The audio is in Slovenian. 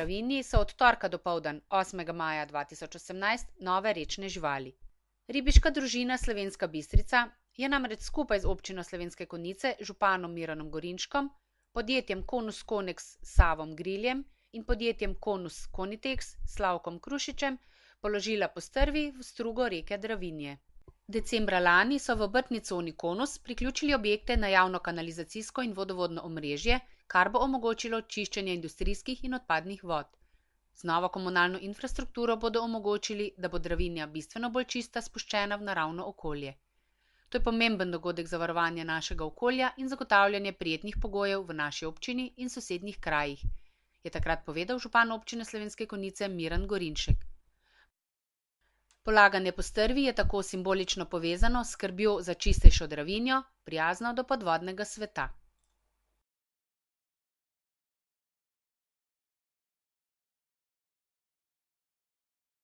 Dravinji so od torka dopoldan 8. maja 2018 nove rečne živali. Ribiška družina Slovenska Bistrica je namreč skupaj z občino Slovenske Konjice, županom Miranom Gorinškom, podjetjem Konus Konex Savom Griljem in podjetjem Konus Konitex Slavkom Krušičem položila postrvi v strugo reke Dravinje. Decembra lani so v obrtni coni Konus priključili objekte na javno kanalizacijsko in vodovodno omrežje, kar bo omogočilo čiščenje industrijskih in odpadnih vod. Z novo komunalno infrastrukturo bodo omogočili, da bo Dravinja bistveno bolj čista spuščena v naravno okolje. To je pomemben dogodek za varovanje našega okolja in zagotavljanje prijetnih pogojev v naši občini in sosednjih krajih, je takrat povedal župan občine Slovenske Konjice Miran Gorinšek. Polaganje postrvi je tako simbolično povezano s skrbjo za čistejšo Dravinjo, prijazno do podvodnega sveta.